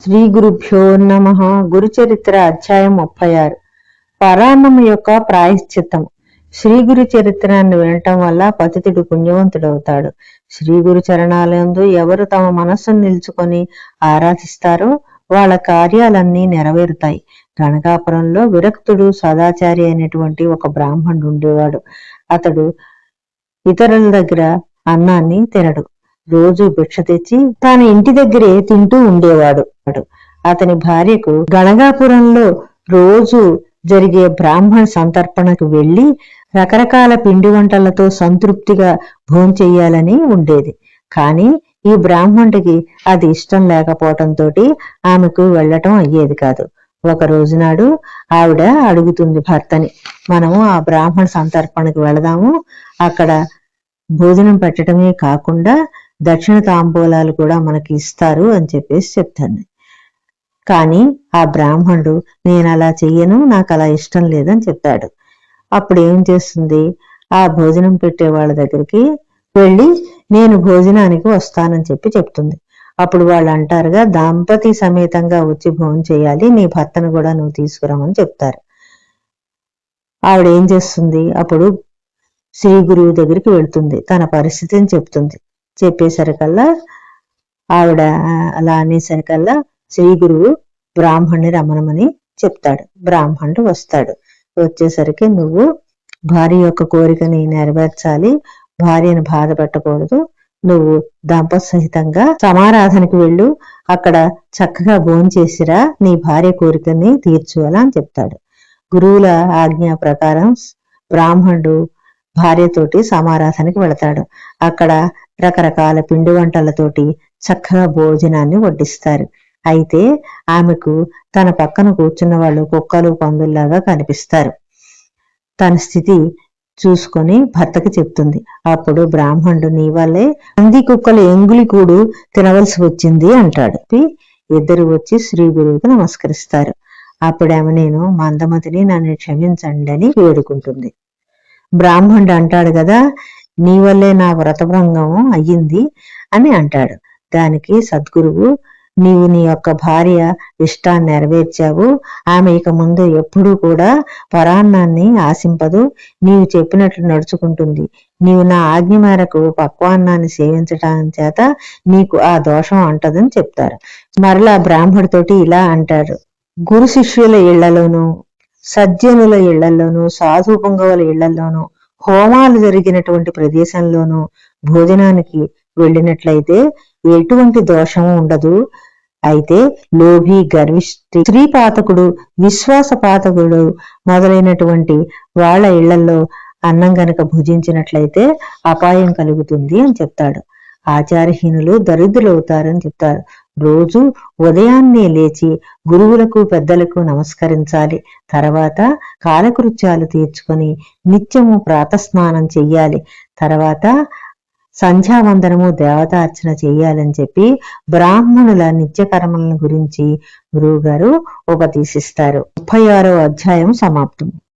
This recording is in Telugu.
శ్రీ గురుభ్యో నమః. గురుచరిత్ర అధ్యాయం 36. పరాన్నము యొక్క ప్రాయశ్చిత్తం. శ్రీ గురు చరిత్రాన్ని వినటం వల్ల పతితుడు పుణ్యవంతుడవుతాడు. శ్రీ గురు చరణాలందు ఎవరు తమ మనస్సును నిలుచుకొని ఆరాధిస్తారో వాళ్ళ కార్యాలన్నీ నెరవేరుతాయి. గణకాపురంలో విరక్తుడు సదాచారి అయినటువంటి ఒక బ్రాహ్మణుడు ఉండేవాడు. అతడు ఇతరుల దగ్గర అన్నాన్ని తినడు. రోజు భిక్ష తెచ్చి తాను ఇంటి దగ్గరే తింటూ ఉండేవాడు. అతని భార్యకు గణగాపురంలో రోజు జరిగే బ్రాహ్మణ సంతర్పణకు వెళ్లి రకరకాల పిండి వంటలతో సంతృప్తిగా భోంచెయ్యాలని ఉండేది. కానీ ఈ బ్రాహ్మణుడికి అది ఇష్టం లేకపోవటంతో ఆమెకు వెళ్లటం అయ్యేది కాదు. ఒక రోజు నాడు ఆవిడ అడుగుతుంది భర్తని, మనము ఆ బ్రాహ్మణ సంతర్పణకు వెళదాము, అక్కడ భోజనం పెట్టడమే కాకుండా దక్షిణ తాంబూలాలు కూడా మనకి ఇస్తారు అని చెప్పేసి చెప్తాను. కానీ ఆ బ్రాహ్మణుడు, నేను అలా చెయ్యను, నాకు అలా ఇష్టం లేదని చెప్తాడు. అప్పుడు ఏం చేస్తుంది, ఆ భోజనం పెట్టే వాళ్ళ దగ్గరికి వెళ్ళి నేను భోజనానికి వస్తానని చెప్తుంది. అప్పుడు వాళ్ళు అంటారుగా, దంపతి సమేతంగా వచ్చి భోజనం చేయాలి, నీ భర్తను కూడా నువ్వు తీసుకురామని చెప్తారు. ఆవిడ ఏం చేస్తుంది, అప్పుడు శ్రీ గురువు దగ్గరికి వెళ్తుంది, తన పరిస్థితిని చెప్తుంది. చెప్పేసరికల్లా ఆవిడ అలా అనేసరికల్లా శ్రీ గురువు బ్రాహ్మణ్ణి రమ్మనమని చెప్తాడు. బ్రాహ్మణుడు వస్తాడు. వచ్చేసరికి, నువ్వు భార్య యొక్క కోరికని నెరవేర్చాలి, భార్యను బాధ పెట్టకూడదు, నువ్వు దంపతి సహితంగా సమారాధనకి వెళ్ళు, అక్కడ చక్కగా భోంచేసిరా, నీ భార్య కోరికని తీర్చుకోవాలా అని చెప్తాడు. గురువుల ఆజ్ఞ ప్రకారం బ్రాహ్మణుడు భార్యతోటి సమారాధనకి వెళతాడు. అక్కడ రకరకాల పిండి వంటలతోటి చక్కగా భోజనాన్ని వడ్డిస్తారు. అయితే ఆమెకు తన పక్కన కూర్చున్న వాళ్ళు కుక్కలు పందుల్లాగా కనిపిస్తారు. తన స్థితి చూసుకొని భర్తకి చెప్తుంది. అప్పుడు బ్రాహ్మణుడు, నీ వల్లే పంది కుక్కలు ఎంగులి కూడు తినవలసి వచ్చింది అంటాడు. ఇద్దరు వచ్చి శ్రీ గురువుకు నమస్కరిస్తారు. అప్పుడేమో, నేను మందమతిని, నన్ను క్షమించండి అని వేడుకుంటుంది. బ్రాహ్మణుడు అంటాడు కదా, నీ వల్లే నా వ్రతభంగం అయ్యింది అని అంటాడు. దానికి సద్గురువు, నీవు నీ యొక్క భార్య ఇష్టాన్ని నెరవేర్చావు, ఆమె ఇక ముందు ఎప్పుడూ కూడా పరాన్నాన్ని ఆశింపదు, నీవు చెప్పినట్లు నడుచుకుంటుంది, నీవు నా ఆజ్ఞ మేరకు పక్వాన్నాన్ని సేవించటం చేత నీకు ఆ దోషం అంటదని చెప్తారు. మరలా బ్రాహ్మడితోటి ఇలా అంటాడు, గురు శిష్యుల ఇళ్లలోనూ, సజ్జనుల ఇళ్లలోనూ, సాధు పుంగవుల ఇళ్లలోనూ, హోమాలు జరిగినటువంటి ప్రదేశంలోనూ భోజనానికి వెళ్ళినట్లయితే ఎటువంటి దోషము ఉండదు. అయితే లోభి, గర్విష్ఠి, స్త్రీపాతకుడు, విశ్వాసపాతకుడు మొదలైనటువంటి వాళ్ళ ఇళ్లలో అన్నం గనక భుజించినట్లయితే అపాయం కలుగుతుంది అని చెప్తాడు. ఆచారహీనులు దరిద్రులవుతారని చెప్తారు. రోజు ఉదయాన్నే లేచి గురువులకు పెద్దలకు నమస్కరించాలి. తర్వాత కాలకృత్యాలు తీర్చుకొని నిత్యము ప్రాతస్నానం చెయ్యాలి. తర్వాత సంధ్యావందనము, దేవతార్చన చెయ్యాలని చెప్పి బ్రాహ్మణుల నిత్యకర్మలను గురించి గురువు గారు ఉపదేశిస్తారు. 36వ అధ్యాయం సమాప్తం.